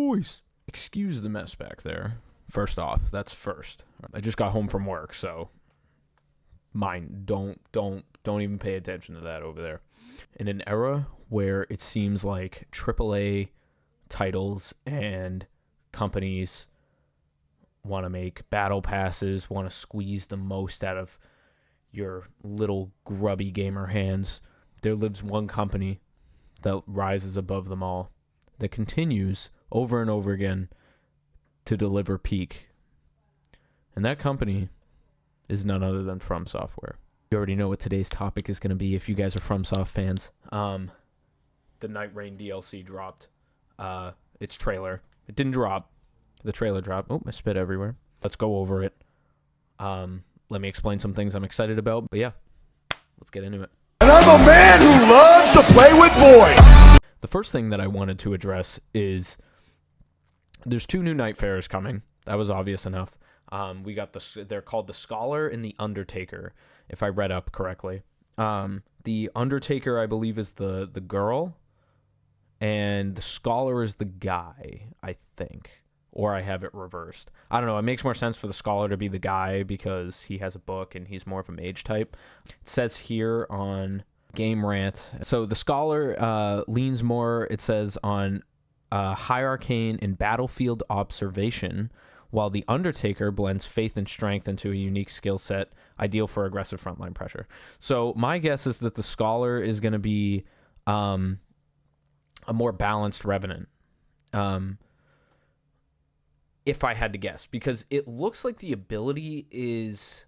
voice. Excuse the mess back there. First off, that's first. I just got home from work, so don't even pay attention to that over there. In an era where it seems like AAA titles and companies want to make battle passes, want to squeeze the most out of your little grubby gamer hands, there lives one company that rises above them all, that continues over and over again to deliver peak. And that company is none other than From Software. You already know what today's topic is going to be if you guys are FromSoft fans. The Nightreign DLC dropped. Its trailer. It didn't drop. The trailer dropped. Oh, I spit everywhere. Let's go over it. Let me explain some things I'm excited about. But yeah, let's get into it. And I'm a man who loves to play with boys. The first thing that I wanted to address is there's 2 new Nightfarers coming. That was obvious enough. We got they're called the Scholar and the Undertaker, if I read up correctly. The Undertaker, I believe, is the girl, and the Scholar is the guy, I think. Or I have it reversed. I don't know. It makes more sense for the Scholar to be the guy because he has a book and he's more of a mage type. It says here on Game Rant. So the Scholar leans more, it says, on high arcane and battlefield observation, while the Undertaker blends faith and strength into a unique skill set, ideal for aggressive frontline pressure. So my guess is that the Scholar is going to be a more balanced Revenant. If I had to guess, because it looks like the ability is,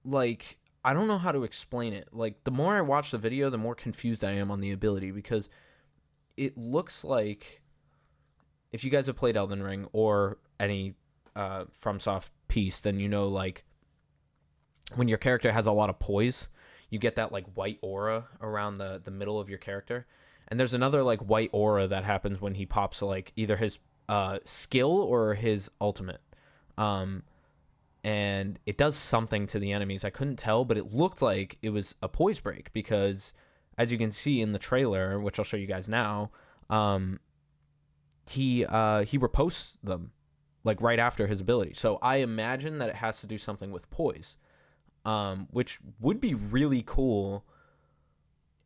like, I don't know how to explain it. Like, the more I watch the video, the more confused I am on the ability, because it looks like, if you guys have played Elden Ring or any FromSoft piece, then you know, like, when your character has a lot of poise, you get that, like, white aura around the middle of your character. And there's another, like, white aura that happens when he pops, like, either his skill or his ultimate, and it does something to the enemies. I couldn't tell, but it looked like it was a poise break, because as you can see in the trailer, which I'll show you guys now, he riposts them like right after his ability. So I imagine that it has to do something with poise, which would be really cool.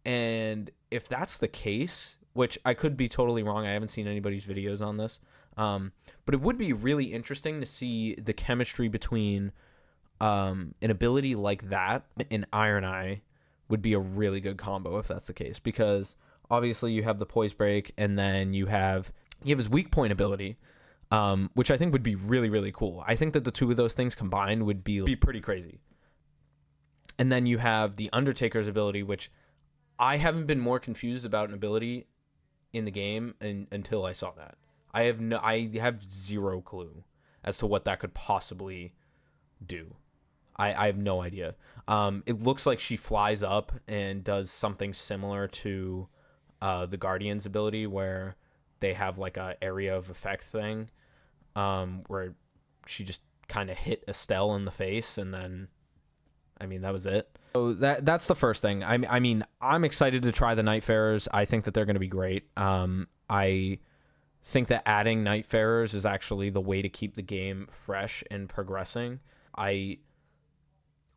And if that's the case, which I could be totally wrong, I haven't seen anybody's videos on this, but it would be really interesting to see the chemistry between an ability like that and Iron Eye. Would be a really good combo if that's the case, because obviously you have the poise break, and then you have his weak point ability, which I think would be really, really cool. I think that the 2 of those things combined would be pretty crazy. And then you have the Undertaker's ability, which I haven't been more confused about an ability in the game until I saw that. I have zero clue as to what that could possibly do. I have no idea. It looks like she flies up and does something similar to the Guardian's ability, where they have like a area of effect thing, where she just kind of hit Estelle in the face, and then, I mean, that was it. So that's the first thing. I mean, I'm excited to try the Nightfarers. I think that they're going to be great. I think that adding Nightfarers is actually the way to keep the game fresh and progressing. I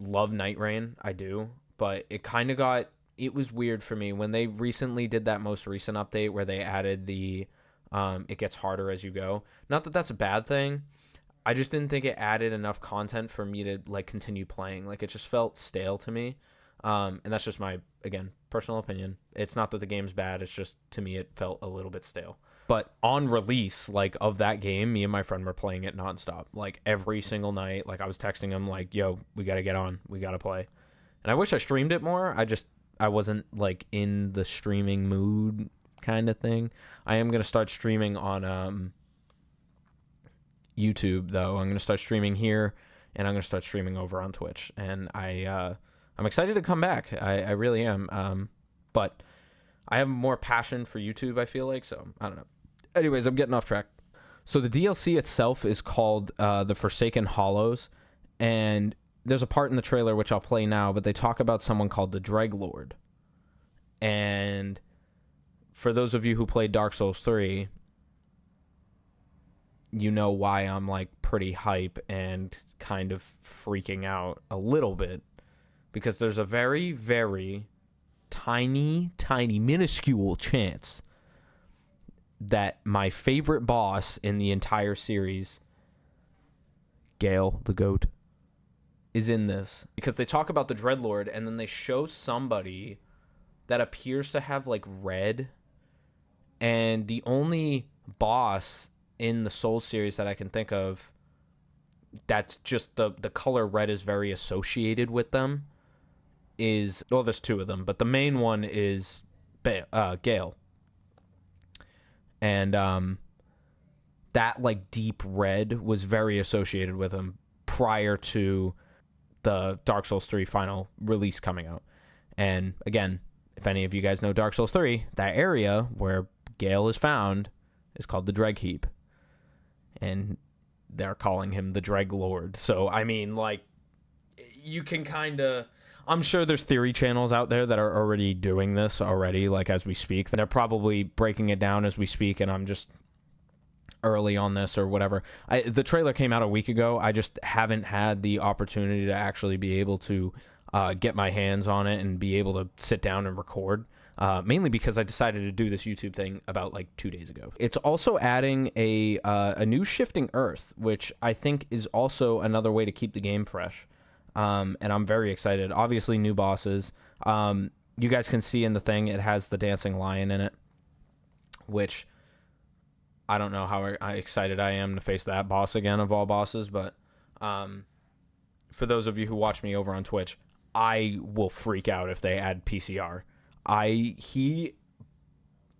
love Nightreign, I do, but it was weird for me when they recently did that most recent update where they added the it gets harder as you go. Not that that's a bad thing. I just didn't think it added enough content for me to, like, continue playing. Like, it just felt stale to me. And that's just my, again, personal opinion. It's not that the game's bad. It's just, to me, it felt a little bit stale. But on release, like, of that game, me and my friend were playing it nonstop. Like, every single night. Like, I was texting him, like, yo, we got to get on. We got to play. And I wish I streamed it more. I wasn't, like, in the streaming mood kind of thing. I am going to start streaming on YouTube, though. I'm going to start streaming here, and I'm going to start streaming over on Twitch. And I'm excited to come back. I really am. But I have more passion for YouTube, I feel like, so I don't know. Anyways, I'm getting off track. So the DLC itself is called The Forsaken Hollows, and there's a part in the trailer which I'll play now, but they talk about someone called the Dreglord. And for those of you who played Dark Souls 3, you know why I'm like pretty hype and kind of freaking out a little bit, because there's a very, very tiny, minuscule chance that my favorite boss in the entire series, Gale the Goat, is in this. Because they talk about the Dreadlord, and then they show somebody that appears to have like red, and the only boss in the Souls series that I can think of that's just the color red is very associated with them is, well, there's two of them, but the main one is Gale. And that like deep red was very associated with him prior to the Dark Souls 3 final release coming out. And again, if any of you guys know Dark Souls 3, that area where Gale is found is called the Dreg Heap. And they're calling him the Dreg Lord. So, I mean, like, you can kind of... I'm sure there's theory channels out there that are already doing this already, like, as we speak. They're probably breaking it down as we speak, and I'm just early on this or whatever. The trailer came out a week ago. I just haven't had the opportunity to actually be able to get my hands on it and be able to sit down and record. Mainly because I decided to do this YouTube thing about like 2 days ago. It's also adding a new shifting earth, which I think is also another way to keep the game fresh. And I'm very excited. Obviously, new bosses. You guys can see in the thing, it has the dancing lion in it, which I don't know how excited I am to face that boss again of all bosses, but for those of you who watch me over on Twitch, I will freak out if they add PCR. He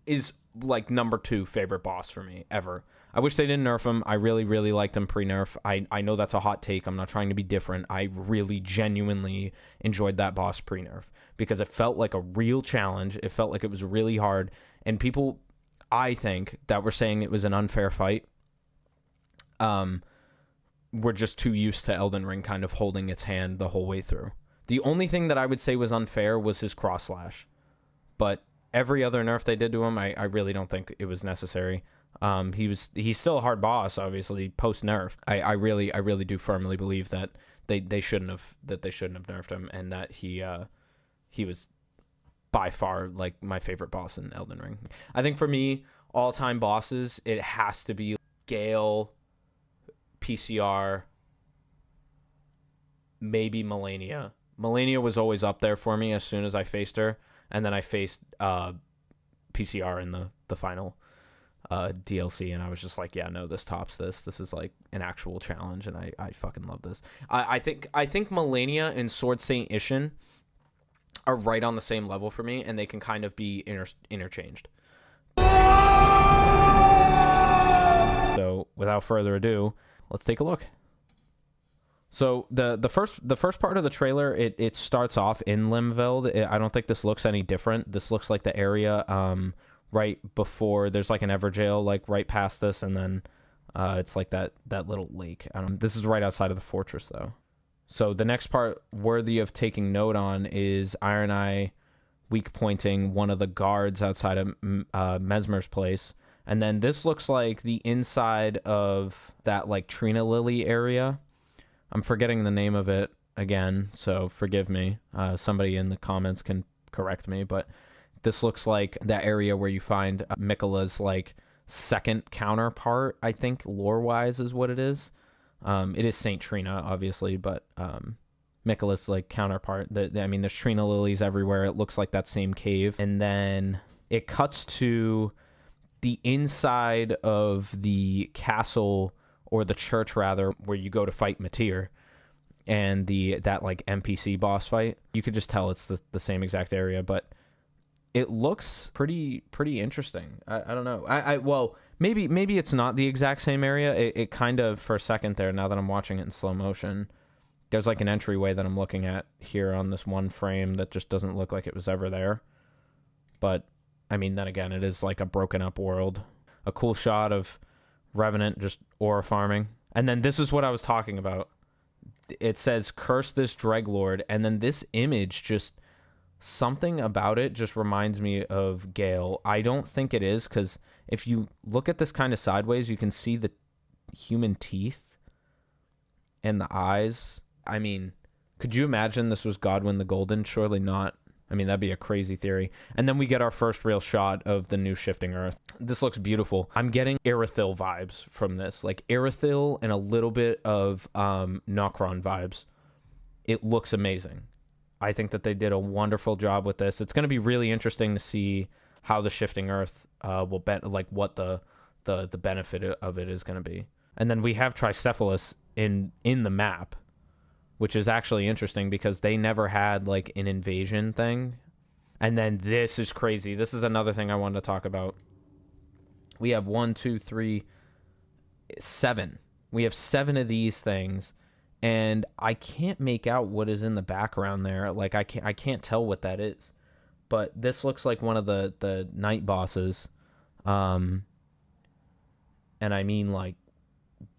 is like number 2 favorite boss for me ever. I wish they didn't nerf him. I really, really liked him pre-nerf. I know that's a hot take. I'm not trying to be different. I really genuinely enjoyed that boss pre-nerf because it felt like a real challenge. It felt like it was really hard. And people, I think, that were saying it was an unfair fight, were just too used to Elden Ring kind of holding its hand the whole way through. The only thing that I would say was unfair was his cross slash. But every other nerf they did to him, I really don't think it was necessary. He's still a hard boss, obviously, post nerf. I really do firmly believe that they shouldn't have nerfed him, and that he was by far like my favorite boss in Elden Ring. I think for me, all time bosses, it has to be Gale, PCR, maybe Melania. Melania was always up there for me as soon as I faced her. And then I faced PCR in the final DLC, and I was just like, yeah, no, this tops this. This is like an actual challenge, and I fucking love this. I think Melania and Sword Saint Ishin are right on the same level for me, and they can kind of be interchanged. So without further ado, let's take a look. So the first part of the trailer, it starts off in Limveld. I don't think this looks any different. This looks like the area right before, there's like an Everjail like right past this, and then it's like that little lake. This is right outside of the fortress though. So the next part worthy of taking note on is Iron Eye weak pointing one of the guards outside of Mesmer's place. And then this looks like the inside of that like Trina Lily area. I'm forgetting the name of it again, so forgive me. Somebody in the comments can correct me, but this looks like that area where you find Miquella's like second counterpart, I think, lore-wise is what it is. It is Saint Trina, obviously, but Miquella's like counterpart. I mean, there's Trina lilies everywhere. It looks like that same cave. And then it cuts to the inside of the castle, or the church rather, where you go to fight Matir, and that like NPC boss fight. You could just tell it's the same exact area, but it looks pretty interesting. I don't know. Well, maybe it's not the exact same area. It kind of, for a second there, now that I'm watching it in slow motion, there's like an entryway that I'm looking at here on this one frame that just doesn't look like it was ever there. But I mean, then again, it is like a broken up world. A cool shot of Revenant just aura farming. And then this is what I was talking about. It says, curse this Dreglord. And then this image, just something about it just reminds me of Gale. I don't think it is, because if you look at this kind of sideways, you can see the human teeth and the eyes. I mean, could you imagine this was Godwyn the Golden? Surely not. I mean, that'd be a crazy theory. And then we get our first real shot of the new shifting earth. This looks beautiful. I'm getting Irithyll vibes from this. Like Irithyll and a little bit of Nocron vibes. It looks amazing. I think that they did a wonderful job with this. It's going to be really interesting to see how the shifting earth will what the benefit of it is going to be. And then we have Tricephalus in the map, which is actually interesting because they never had like an invasion thing. And then this is crazy. This is another thing I wanted to talk about. We have 7. We have 7 of these things, and I can't make out what is in the background there. Like I can't tell what that is. But this looks like one of the night bosses. And I mean, like,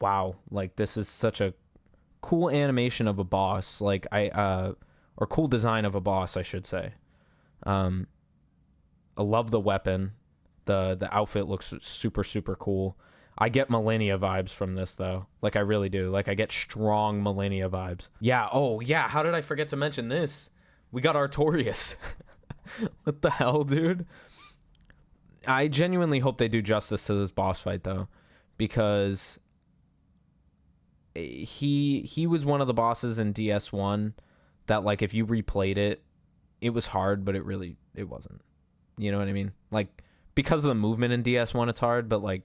wow, like this is such a cool animation of a boss, like or cool design of a boss, I should say. I love the weapon. The outfit looks super, super cool. I get Millennia vibes from this, though. Like, I really do. Like, I get strong Millennia vibes. Yeah, oh, yeah, how did I forget to mention this? We got Artorias. What the hell, dude? I genuinely hope they do justice to this boss fight, though, because he was one of the bosses in DS1 that, like, if you replayed it, it was hard, but it wasn't. You know what I mean? Like, because of the movement in DS1, it's hard, but, like,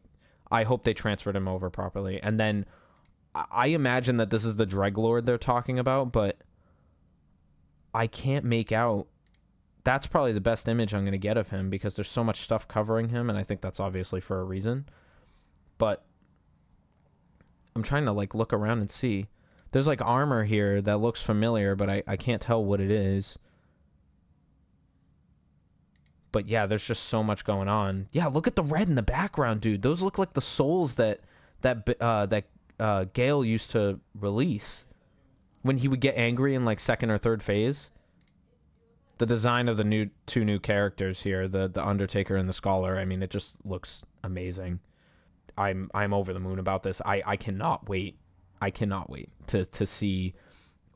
I hope they transferred him over properly. And then I imagine that this is the Dreglord they're talking about, but I can't make out. That's probably the best image I'm going to get of him because there's so much stuff covering him, and I think that's obviously for a reason. But I'm trying to, like, look around and see. There's, like, armor here that looks familiar, but I can't tell what it is. But, yeah, there's just so much going on. Yeah, look at the red in the background, dude. Those look like the souls that Gale used to release when he would get angry in, like, second or third phase. The design of the two new characters here, the Undertaker and the Scholar, I mean, it just looks amazing. I'm over the moon about this. I cannot wait. I cannot wait to see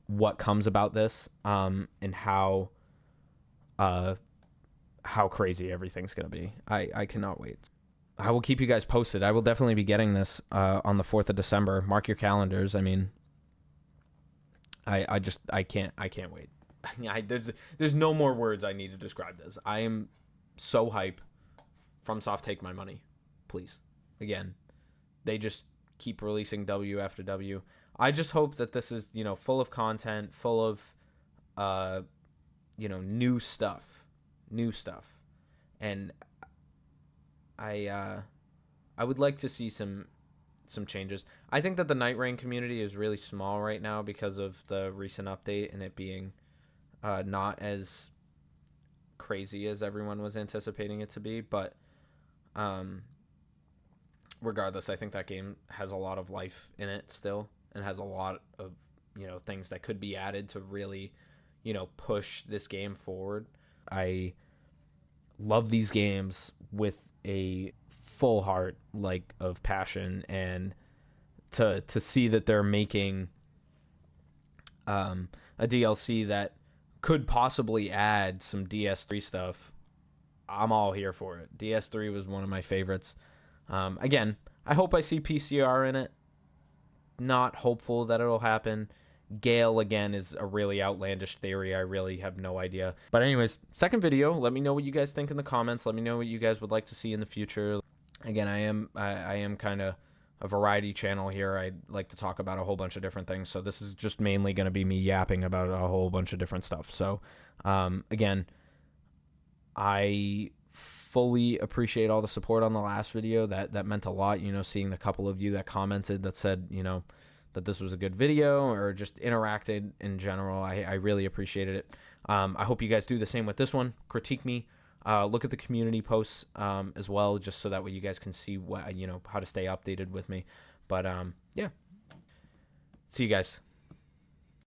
what comes about this, and how crazy everything's gonna be. I cannot wait. I will keep you guys posted. I will definitely be getting this on the 4th of December. Mark your calendars. I mean, I can't wait. There's no more words I need to describe this. I am so hype. FromSoft, take my money, please. Again, they just keep releasing W after W. I just hope that this is, full of content, full of, new stuff, and I would like to see some changes. I think that the Nightreign community is really small right now because of the recent update and it being not as crazy as everyone was anticipating it to be, but regardless, I think that game has a lot of life in it still and has a lot of things that could be added to really push this game forward. I love these games with a full heart, like, of passion, and to see that they're making a DLC that could possibly add some DS3 stuff, I'm all here for it. DS3 was one of my favorites. Again, I hope I see PCR in it. Not hopeful that it'll happen. Gale, again, is a really outlandish theory. I really have no idea. But anyways, second video. Let me know what you guys think in the comments. Let me know what you guys would like to see in the future. Again, I am kind of a variety channel here. I like to talk about a whole bunch of different things. So this is just mainly going to be me yapping about a whole bunch of different stuff. So, again, I fully appreciate all the support on the last video. That meant a lot, seeing the couple of you that commented that said, that this was a good video or just interacted in general. I really appreciated it. I hope you guys do the same with this one. Critique me. Look at the community posts as well, just so that way you guys can see what how to stay updated with me. But yeah, see you guys.